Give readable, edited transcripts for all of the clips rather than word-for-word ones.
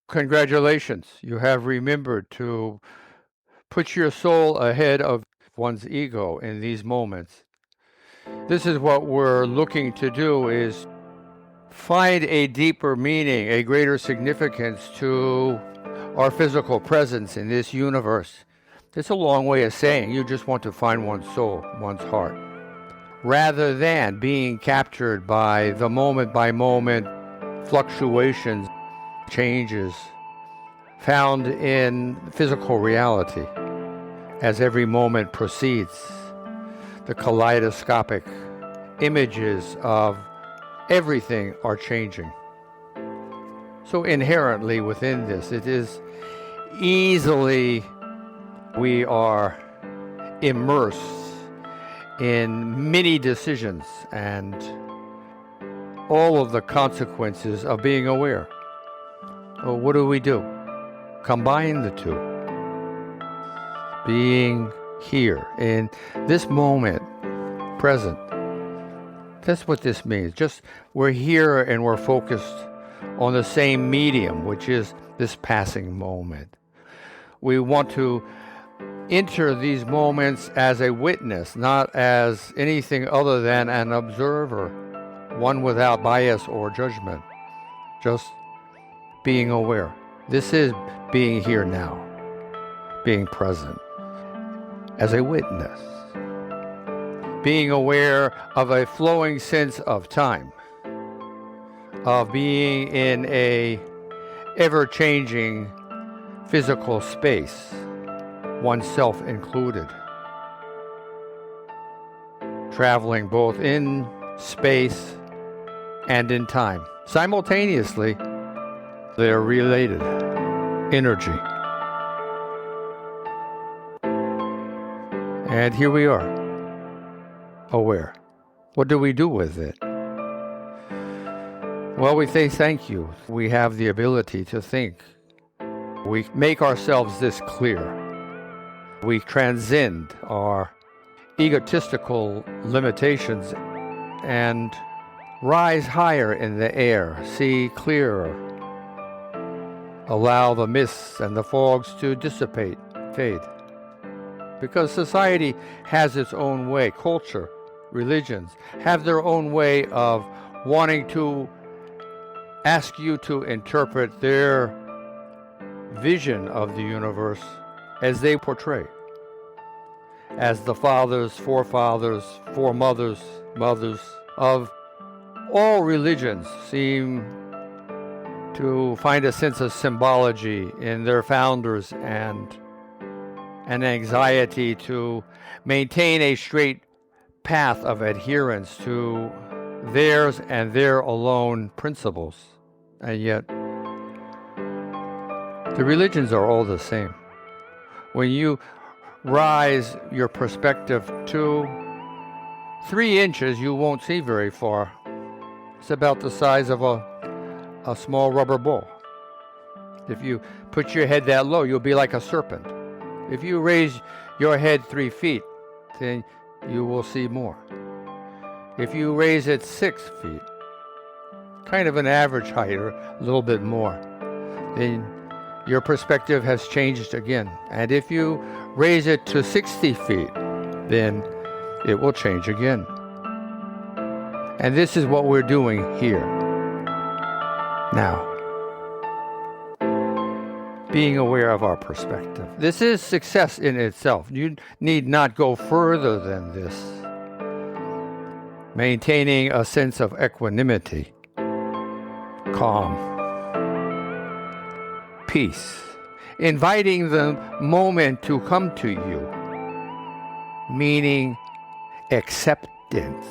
Congratulations, you have remembered to put your soul ahead of one's ego in these moments. This is what we're looking to do is find a deeper meaning, a greater significance to our physical presence in this universe. It's a long way of saying you just want to find one's soul, one's heart, rather than being captured by the moment by moment fluctuations, changes found in physical reality as every moment proceeds. The kaleidoscopic images of everything are changing. So inherently within this, it is easily we are immersed in many decisions and all of the consequences of being aware. Well, what do? Combine the two. Being here in this moment, present. That's what this means. Just we're here and we're focused on the same medium, which is this passing moment. We want to enter these moments as a witness, not as anything other than an observer, one without bias or judgment, just being aware. This is being here now, being present as a witness, being aware of a flowing sense of time, of being in a ever-changing physical space, oneself included, traveling both in space and in time. Simultaneously, they're related. Energy. And here we are, aware. What do we do with it? Well, we say thank you. We have the ability to think. We make ourselves this clear. We transcend our egotistical limitations and rise higher in the air, see clearer, allow the mists and the fogs to dissipate, fade. Because society has its own way, culture, religions have their own way of wanting to ask you to interpret their vision of the universe as they portray. As the fathers, forefathers, foremothers, mothers of all religions seem to find a sense of symbology in their founders and an anxiety to maintain a straight path of adherence to theirs and their alone principles. And yet, the religions are all the same. When you rise your perspective to 3 inches, you won't see very far. It's about the size of a small rubber ball. If you put your head that low, you'll be like a serpent. If you raise your head 3 feet, then you will see more. If you raise it 6 feet, kind of an average height or a little bit more, then your perspective has changed again. And if you raise it to 60 feet, then it will change again. And this is what we're doing here, now. Being aware of our perspective. This is success in itself. You need not go further than this. Maintaining a sense of equanimity, calm, peace, inviting the moment to come to you, meaning acceptance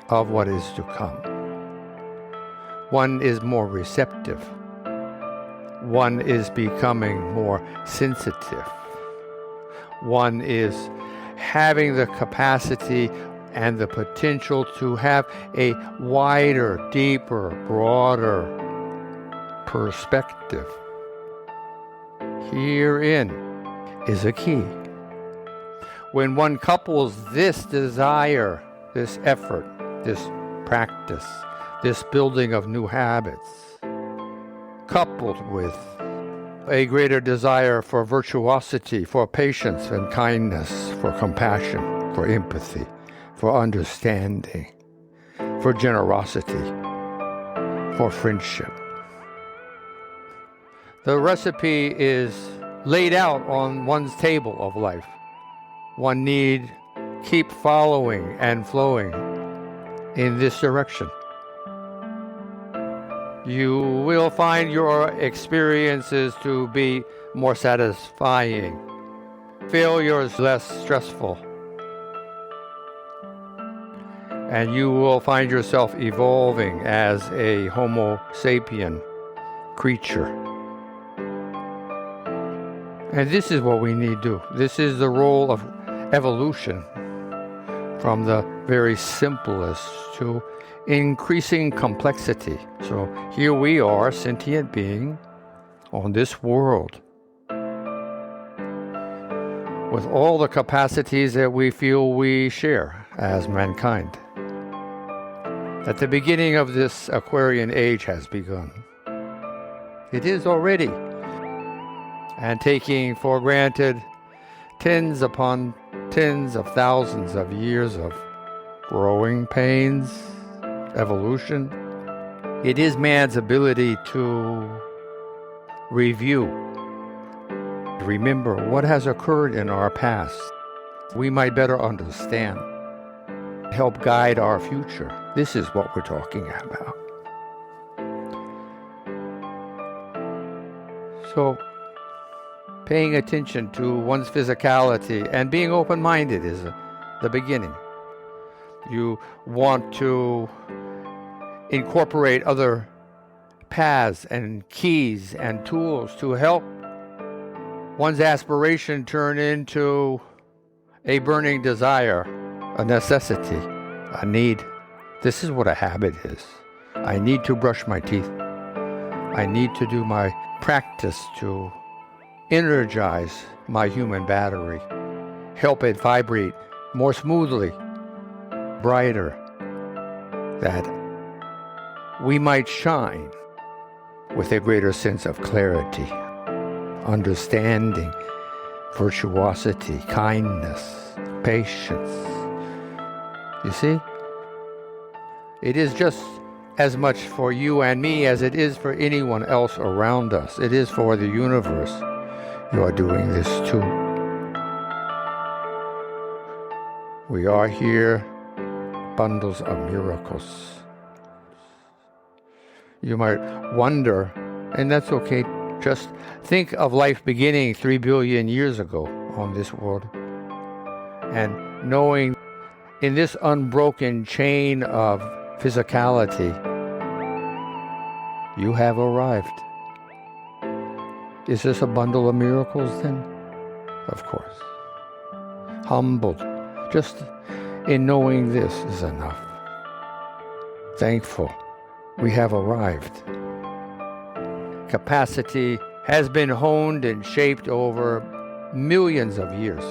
of what is to come. One is more receptive. One is becoming more sensitive. One is having the capacity and the potential to have a wider, deeper, broader perspective. Herein is a key. When one couples this desire, this effort, this practice, this building of new habits, coupled with a greater desire for virtuosity, for patience and kindness, for compassion, for empathy, for understanding, for generosity, for friendship. The recipe is laid out on one's table of life. One need keep following and flowing in this direction. You will find your experiences to be more satisfying, failures less stressful, and you will find yourself evolving as a Homo sapien creature. And this is what we need to do. This is the role of evolution, from the very simplest to increasing complexity. So here we are, sentient being on this world, with all the capacities that we feel we share as mankind. That the beginning of this Aquarian age has begun. It is already. And taking for granted tens upon tens of thousands of years of growing pains, evolution. It is man's ability to review, remember what has occurred in our past. We might better understand, help guide our future. This is what we're talking about. So, paying attention to one's physicality and being open-minded is the beginning. You want to incorporate other paths and keys and tools to help one's aspiration turn into a burning desire, a necessity, a need. This is what a habit is. I need to brush my teeth. I need to do my practice to energize my human battery, help it vibrate more smoothly, brighter, that we might shine with a greater sense of clarity, understanding, virtuosity, kindness, patience. You see? It is just as much for you and me as it is for anyone else around us. It is for the universe. You are doing this too. We are here, bundles of miracles. You might wonder, and that's okay, just think of life beginning 3 billion years ago on this world, and knowing in this unbroken chain of physicality, you have arrived. Is this a bundle of miracles then? Of course. Humbled. Just in knowing this is enough. Thankful. We have arrived. Capacity has been honed and shaped over millions of years.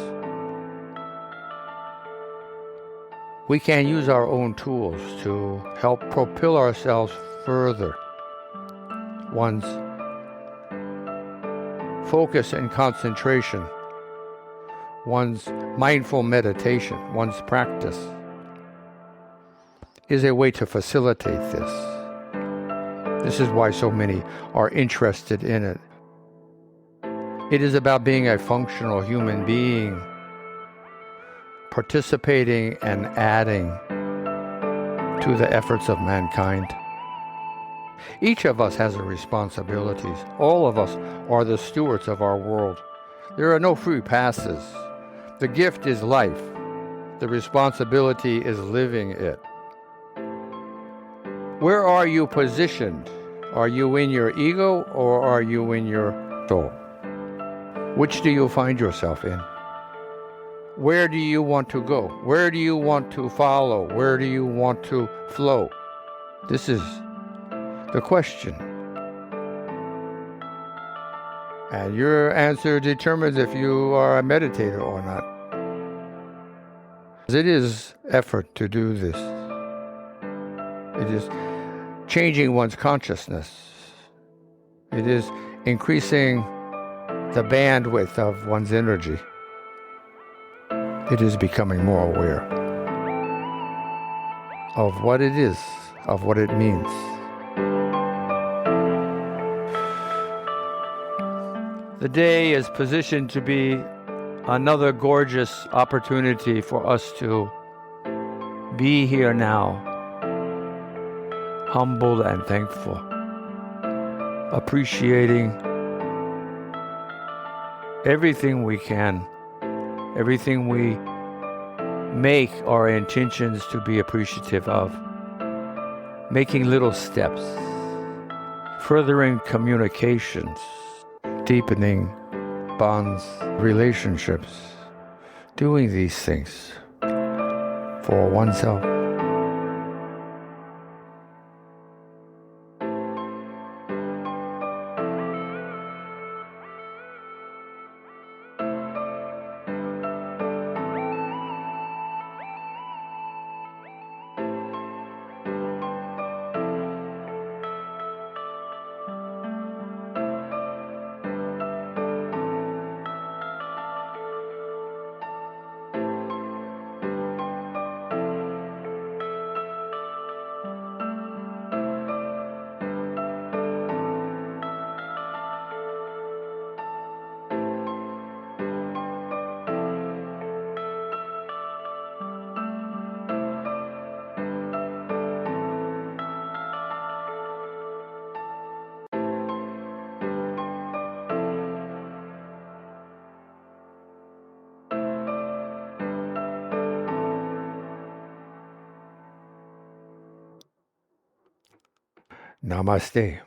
We can use our own tools to help propel ourselves further. One's focus and concentration, one's mindful meditation, one's practice is a way to facilitate this. This is why so many are interested in it. It is about being a functional human being, participating and adding to the efforts of mankind. Each of us has responsibilities. All of us are the stewards of our world. There are no free passes. The gift is life. The responsibility is living it. Where are you positioned? Are you in your ego or are you in your soul? Which do you find yourself in? Where do you want to go? Where do you want to follow? Where do you want to flow? This is the question. And your answer determines if you are a meditator or not. It is effort to do this. It is changing one's consciousness It is increasing the bandwidth of one's energy. It is becoming more aware of what it is, of what it means. The day is positioned to be another gorgeous opportunity for us to be here now, humble and thankful, appreciating everything we can, everything we make our intentions to be appreciative of, making little steps, furthering communications, deepening bonds, relationships, doing these things for oneself. Namaste.